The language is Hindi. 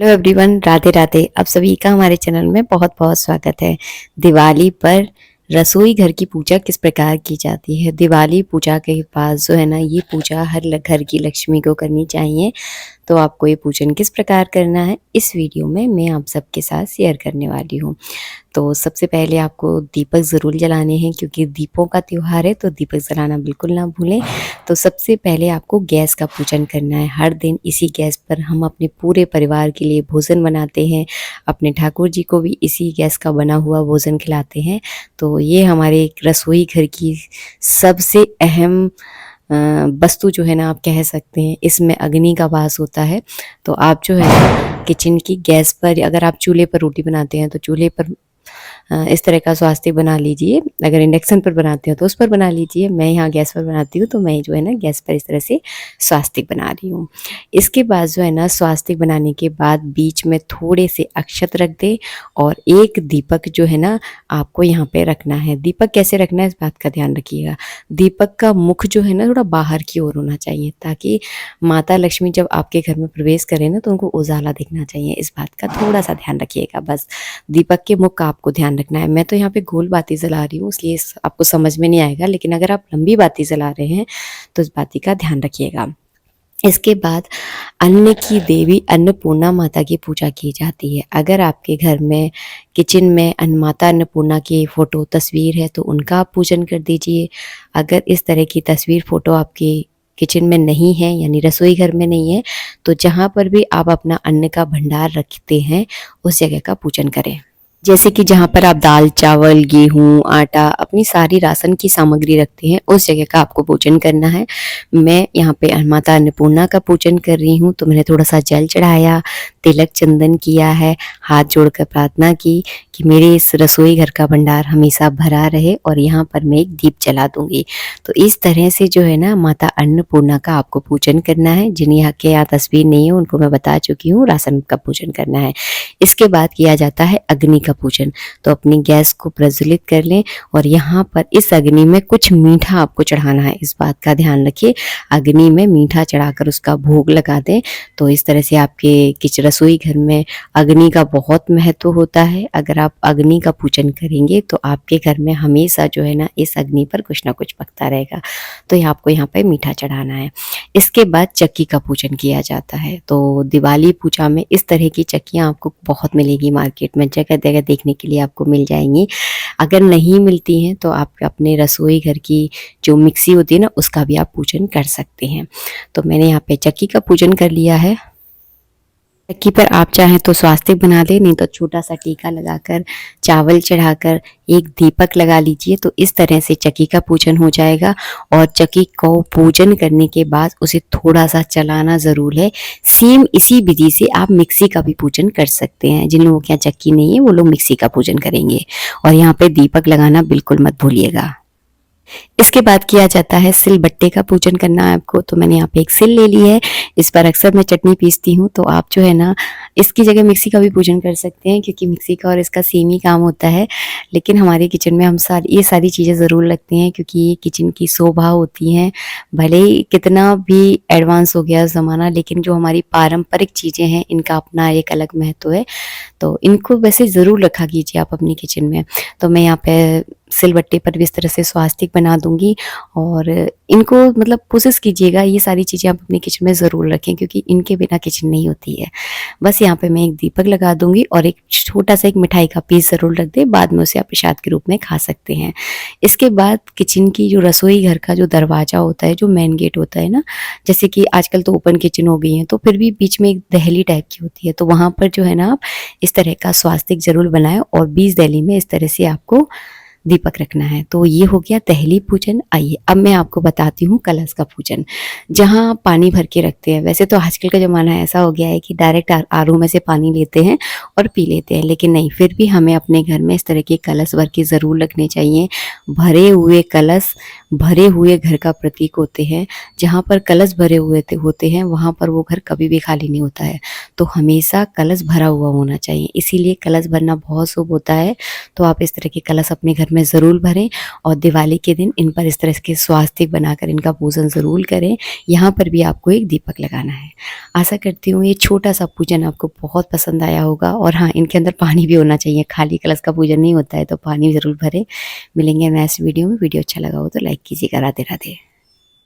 Hello everyone, Radhe Radhe. आप सभी का हमारे चैनल में बहुत बहुत स्वागत है। दिवाली पर रसोई घर की पूजा किस प्रकार की जाती है। दिवाली पूजा के पास जो है ना, ये पूजा हर घर की लक्ष्मी को करनी चाहिए। तो आपको ये पूजन किस प्रकार करना है, इस वीडियो में मैं आप सबके साथ शेयर करने वाली हूँ। तो सबसे पहले आपको दीपक ज़रूर जलाने हैं, क्योंकि दीपों का त्यौहार है, तो दीपक जलाना बिल्कुल ना भूलें। तो सबसे पहले आपको गैस का पूजन करना है। हर दिन इसी गैस पर हम अपने पूरे परिवार के लिए भोजन बनाते हैं, अपने ठाकुर जी को भी इसी गैस का बना हुआ भोजन खिलाते हैं। तो ये हमारे रसोई घर की सबसे अहम वस्तु जो है ना, आप कह सकते हैं, इसमें अग्नि का वास होता है। तो आप जो है किचन की गैस पर, अगर आप चूल्हे पर रोटी बनाते हैं तो चूल्हे पर इस तरह का स्वास्तिक बना लीजिए। अगर इंडक्शन पर बनाते हो तो उस पर बना लीजिए। मैं यहाँ गैस पर बनाती हूँ, तो मैं जो है ना गैस पर इस तरह से स्वास्तिक बना रही हूँ। इसके बाद जो है ना, स्वास्तिक बनाने के बाद बीच में थोड़े से अक्षत रख दें और एक दीपक जो है ना आपको यहाँ पे रखना है। दीपक कैसे रखना है, इस बात का ध्यान रखिएगा। दीपक का मुख जो है ना थोड़ा बाहर की ओर होना चाहिए, ताकि माता लक्ष्मी जब आपके घर में प्रवेश करें ना तो उनको उजाला दिखना चाहिए। इस बात का थोड़ा सा ध्यान रखिएगा। बस दीपक के मुख का आपको ध्यान रखना है। मैं तो यहाँ पे गोल बाती जला रही हूँ, इसलिए आपको समझ में नहीं आएगा, लेकिन अगर आप लंबी बाती जला रहे हैं तो इस बाती का ध्यान रखिएगा। इसके बाद अन्न की देवी अन्नपूर्णा माता की पूजा की जाती है। अगर आपके घर में किचन में माता अन्नपूर्णा की फ़ोटो तस्वीर है तो उनका आप पूजन कर दीजिए। अगर इस तरह की तस्वीर फ़ोटो आपकी किचन में नहीं है, यानी रसोई घर में नहीं है, तो जहाँ पर भी आप अपना अन्न का भंडार रखते हैं उस जगह का पूजन करें। जैसे कि जहाँ पर आप दाल चावल गेहूँ आटा अपनी सारी राशन की सामग्री रखते हैं, उस जगह का आपको पूजन करना है। मैं यहाँ पे माता अन्नपूर्णा का पूजन कर रही हूँ, तो मैंने थोड़ा सा जल चढ़ाया, तिलक चंदन किया है, हाथ जोड़कर प्रार्थना की कि मेरे इस रसोई घर का भंडार हमेशा भरा रहे, और यहाँ पर मैं एक दीप जला दूंगी। तो इस तरह से जो है ना माता अन्नपूर्णा का आपको पूजन करना है। जिन यहाँ के यहाँ तस्वीर नहीं है उनको मैं बता चुकी हूँ, राशन का पूजन करना है। इसके बाद किया जाता है अग्नि का पूजन। तो अपनी गैस को प्रज्वलित कर लें और यहाँ पर इस अग्नि में कुछ मीठा आपको चढ़ाना है। इस बात का ध्यान रखिए, अग्नि में मीठा चढ़ाकर उसका भोग लगा दें। तो इस तरह से आपके किचन रसोई घर में अग्नि का बहुत महत्व होता है। अगर आप अग्नि का पूजन करेंगे तो आपके घर में हमेशा जो है ना इस अग्नि पर कुछ ना कुछ पकता रहेगा। तो ये आपको यहाँ पर मीठा चढ़ाना है। इसके बाद चक्की का पूजन किया जाता है। तो दिवाली पूजा में इस तरह की चक्कियाँ आपको बहुत मिलेगी मार्केट में, जगह जगह देखने के लिए आपको मिल जाएंगी। अगर नहीं मिलती हैं तो आप अपने रसोई घर की जो मिक्सी होती है ना उसका भी आप पूजन कर सकते हैं। तो मैंने यहाँ पे चक्की का पूजन कर लिया है। चक्की पर आप चाहें तो स्वास्तिक बना लें, नहीं तो छोटा सा टीका लगाकर चावल चढ़ाकर एक दीपक लगा लीजिए। तो इस तरह से चक्की का पूजन हो जाएगा। और चक्की को पूजन करने के बाद उसे थोड़ा सा चलाना ज़रूर है। सेम इसी विधि से आप मिक्सी का भी पूजन कर सकते हैं। जिन लोगों के यहाँ चक्की नहीं है वो लोग मिक्सी का पूजन करेंगे। और यहाँ पे दीपक लगाना बिल्कुल मत भूलिएगा। इसके बाद किया जाता है सिलबट्टे का पूजन करना है आपको। तो मैंने यहाँ पे एक सिल ले ली है, इस पर अक्सर मैं चटनी पीसती हूँ। तो आप जो है ना इसकी जगह मिक्सी का भी पूजन कर सकते हैं, क्योंकि मिक्सी का और इसका सेम ही काम होता है। लेकिन हमारे किचन में हम ये सारी चीज़ें ज़रूर लगती हैं, क्योंकि ये किचन की शोभा होती हैं। भले ही कितना भी एडवांस हो गया ज़माना, लेकिन जो हमारी पारंपरिक चीज़ें हैं इनका अपना एक अलग महत्व है। तो इनको वैसे ज़रूर रखा कीजिए आप अपनी किचन में। तो मैं यहाँ पे सिलबट्टे पर भी इस तरह से स्वास्तिक बना दूंगी। और इनको मतलब कोशिश कीजिएगा ये सारी चीज़ें आप अपने किचन में ज़रूर रखें, क्योंकि इनके बिना किचन नहीं होती है। बस यहाँ पे मैं एक दीपक लगा दूंगी और एक छोटा सा एक मिठाई का पीस ज़रूर रख दें, बाद में उसे आप प्रसाद के रूप में खा सकते हैं। इसके बाद किचन की जो रसोई घर का जो दरवाज़ा होता है, जो मेन गेट होता है ना, जैसे कि आजकल तो ओपन किचन हो गई है, तो फिर भी बीच में एक दहली टाइप की होती है। तो वहाँ पर जो है ना आप इस तरह का स्वास्तिक ज़रूर बनाएं और 20 दहली में इस तरह से आपको दीपक रखना है। तो ये हो गया दहली पूजन। आइए अब मैं आपको बताती हूँ कलश का पूजन, जहाँ पानी भर के रखते हैं। वैसे तो आजकल का ज़माना ऐसा हो गया है कि डायरेक्ट आरओ में से पानी लेते हैं और पी लेते हैं, लेकिन नहीं, फिर भी हमें अपने घर में इस तरह के कलश भर के ज़रूर रखने चाहिए। भरे हुए कलश भरे हुए घर का प्रतीक होते हैं। जहाँ पर कलश भरे हुए होते हैं वहाँ पर वो घर कभी भी खाली नहीं होता है। तो हमेशा कलश भरा हुआ होना चाहिए, इसीलिए कलश भरना बहुत शुभ होता है। तो आप इस तरह के कलश अपने घर में ज़रूर भरें और दिवाली के दिन इन पर इस तरह के स्वास्तिक बनाकर इनका पूजन ज़रूर करें। यहाँ पर भी आपको एक दीपक लगाना है। आशा करती हूँ ये छोटा सा पूजन आपको बहुत पसंद आया होगा। और हाँ, इनके अंदर पानी भी होना चाहिए, खाली कलश का पूजन नहीं होता है, तो पानी ज़रूर भरें। मिलेंगे नेक्स्ट वीडियो में। वीडियो अच्छा लगा हो तो लाइक कीजिएगा। राधे राधे।